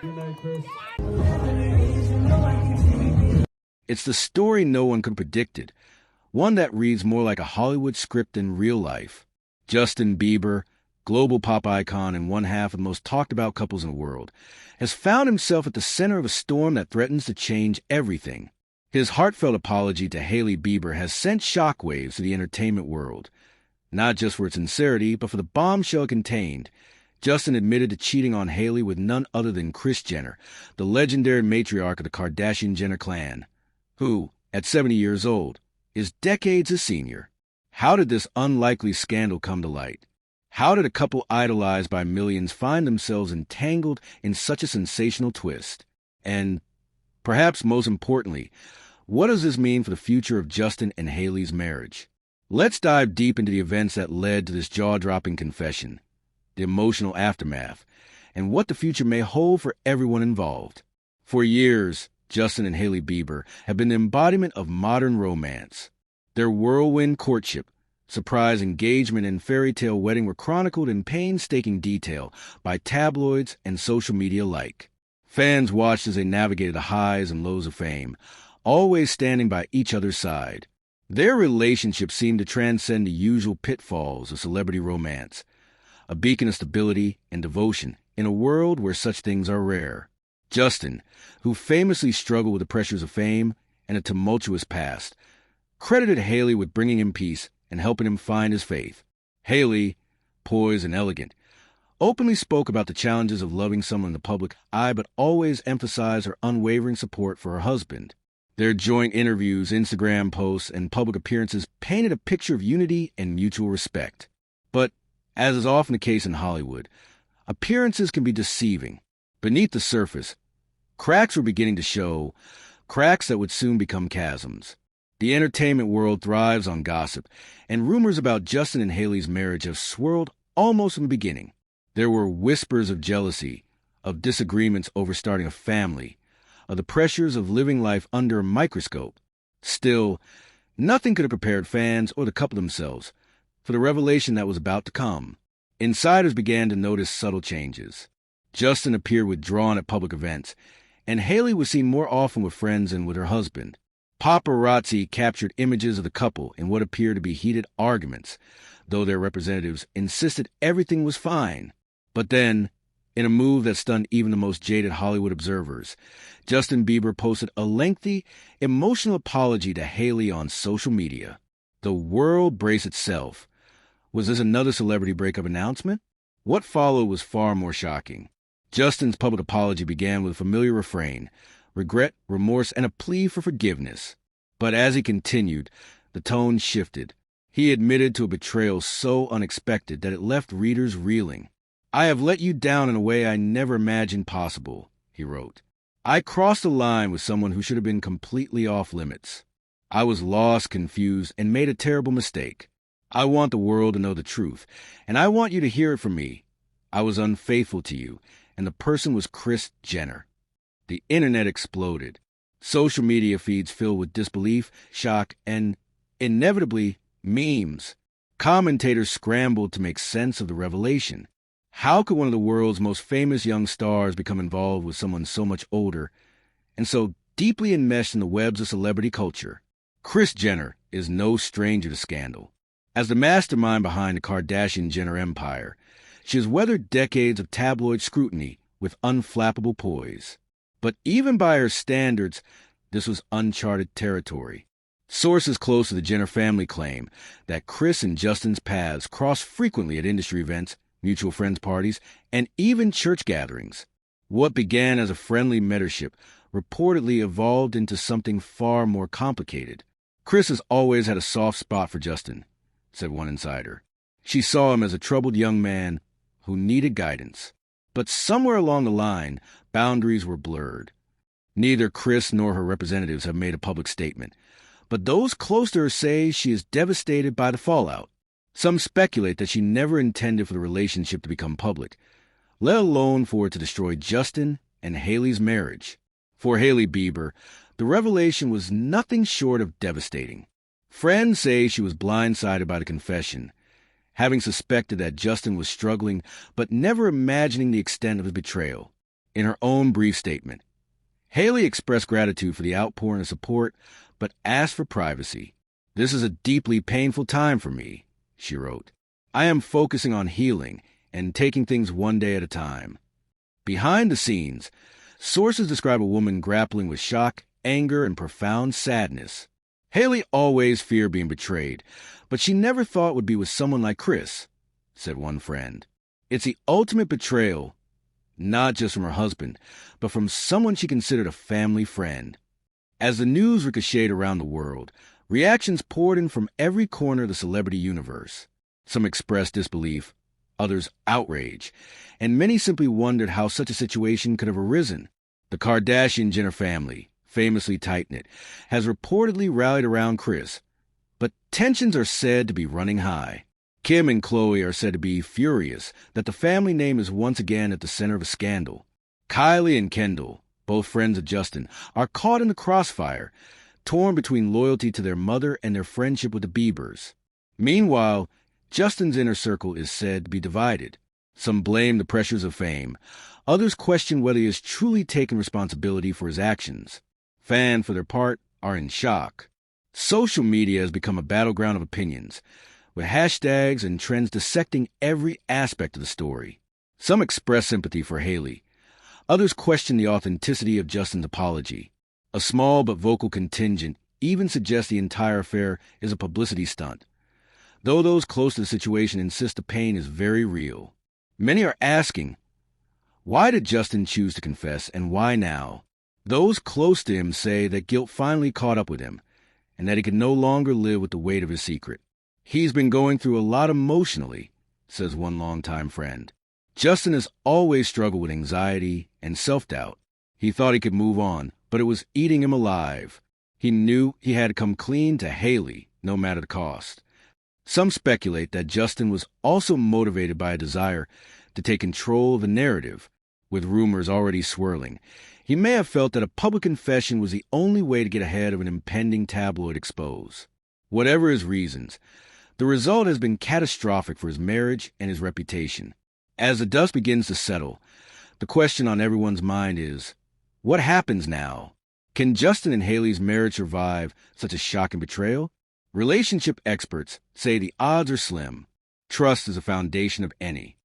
Good night, Kris. It's the story no one could have predicted, one that reads more like a Hollywood script than real life. Justin Bieber, global pop icon and one half of the most talked about couples in the world, has found himself at the center of a storm that threatens to change everything. His heartfelt apology to Hailey Bieber has sent shockwaves to the entertainment world, not just for its sincerity, but for the bombshell it contained. Justin admitted to cheating on Hailey with none other than Kris Jenner, the legendary matriarch of the Kardashian-Jenner clan, who, at 70 years old, is decades his senior. How did this unlikely scandal come to light? How did a couple idolized by millions find themselves entangled in such a sensational twist? And, perhaps most importantly, what does this mean for the future of Justin and Hailey's marriage? Let's dive deep into the events that led to this jaw-dropping confession, the emotional aftermath, and what the future may hold for everyone involved. For years, Justin and Hailey Bieber have been the embodiment of modern romance. Their whirlwind courtship, surprise engagement, and fairy tale wedding were chronicled in painstaking detail by tabloids and social media alike. Fans watched as they navigated the highs and lows of fame, always standing by each other's side. Their relationship seemed to transcend the usual pitfalls of celebrity romance, a beacon of stability and devotion in a world where such things are rare. Justin, who famously struggled with the pressures of fame and a tumultuous past, credited Hailey with bringing him peace and helping him find his faith. Hailey, poised and elegant, openly spoke about the challenges of loving someone in the public eye, but always emphasized her unwavering support for her husband. Their joint interviews, Instagram posts, and public appearances painted a picture of unity and mutual respect. But, as is often the case in Hollywood, appearances can be deceiving. Beneath the surface, cracks were beginning to show, cracks that would soon become chasms. The entertainment world thrives on gossip, and rumors about Justin and Hailey's marriage have swirled almost from the beginning. There were whispers of jealousy, of disagreements over starting a family, of the pressures of living life under a microscope. Still, nothing could have prepared fans or the couple themselves for the revelation that was about to come. Insiders began to notice subtle changes. Justin appeared withdrawn at public events, and Hailey was seen more often with friends and with her husband. Paparazzi captured images of the couple in what appeared to be heated arguments, though their representatives insisted everything was fine. But then, in a move that stunned even the most jaded Hollywood observers, Justin Bieber posted a lengthy, emotional apology to Hailey on social media. The world braced itself. Was this another celebrity breakup announcement? What followed was far more shocking. Justin's public apology began with a familiar refrain, regret, remorse, and a plea for forgiveness. But as he continued, the tone shifted. He admitted to a betrayal so unexpected that it left readers reeling. "I have let you down in a way I never imagined possible," he wrote. "I crossed the line with someone who should have been completely off limits. I was lost, confused, and made a terrible mistake. I want the world to know the truth, and I want you to hear it from me. I was unfaithful to you, and the person was Kris Jenner." The internet exploded. Social media feeds filled with disbelief, shock, and, inevitably, memes. Commentators scrambled to make sense of the revelation. How could one of the world's most famous young stars become involved with someone so much older and so deeply enmeshed in the webs of celebrity culture? Kris Jenner is no stranger to scandal. As the mastermind behind the Kardashian-Jenner empire, she has weathered decades of tabloid scrutiny with unflappable poise. But even by her standards, this was uncharted territory. Sources close to the Jenner family claim that Kris and Justin's paths crossed frequently at industry events, mutual friends parties, and even church gatherings. What began as a friendly mentorship reportedly evolved into something far more complicated. "Kris has always had a soft spot for Justin," said one insider. "She saw him as a troubled young man who needed guidance." But somewhere along the line, boundaries were blurred. Neither Kris nor her representatives have made a public statement, but those close to her say she is devastated by the fallout. Some speculate that she never intended for the relationship to become public, let alone for it to destroy Justin and Hailey's marriage. For Hailey Bieber, the revelation was nothing short of devastating. Friends say she was blindsided by the confession, having suspected that Justin was struggling but never imagining the extent of his betrayal. In her own brief statement, Hailey expressed gratitude for the outpouring of support, but asked for privacy. "This is a deeply painful time for me," she wrote. "I am focusing on healing and taking things one day at a time." Behind the scenes, sources describe a woman grappling with shock, anger, and profound sadness. Hailey always feared being betrayed, but she never thought it would be with someone like Kris, said one friend. "It's the ultimate betrayal, not just from her husband, but from someone she considered a family friend." As the news ricocheted around the world, reactions poured in from every corner of the celebrity universe. Some expressed disbelief, others outrage, and many simply wondered how such a situation could have arisen. The Kardashian-Jenner family, famously tight-knit, has reportedly rallied around Kris, but tensions are said to be running high. Kim and Khloe are said to be furious that the family name is once again at the center of a scandal. Kylie and Kendall, both friends of Justin, are caught in the crossfire, torn between loyalty to their mother and their friendship with the Biebers. Meanwhile, Justin's inner circle is said to be divided. Some blame the pressures of fame. Others question whether he has truly taken responsibility for his actions. Fans, for their part, are in shock. Social media has become a battleground of opinions, with hashtags and trends dissecting every aspect of the story. Some express sympathy for Hailey. Others question the authenticity of Justin's apology. A small but vocal contingent even suggests the entire affair is a publicity stunt, though those close to the situation insist the pain is very real. Many are asking, why did Justin choose to confess, and why now? Those close to him say that guilt finally caught up with him, and that he can no longer live with the weight of his secret. "He's been going through a lot emotionally," says one longtime friend. Justin has always struggled with anxiety and self-doubt. He thought he could move on, but it was eating him alive. He knew he had to come clean to Hailey, no matter the cost. Some speculate that Justin was also motivated by a desire to take control of the narrative, with rumors already swirling. He may have felt that a public confession was the only way to get ahead of an impending tabloid expose. Whatever his reasons, the result has been catastrophic for his marriage and his reputation. As the dust begins to settle, the question on everyone's mind is, what happens now? Can Justin and Hailey's marriage survive such a shocking betrayal? Relationship experts say the odds are slim. Trust is the foundation of any.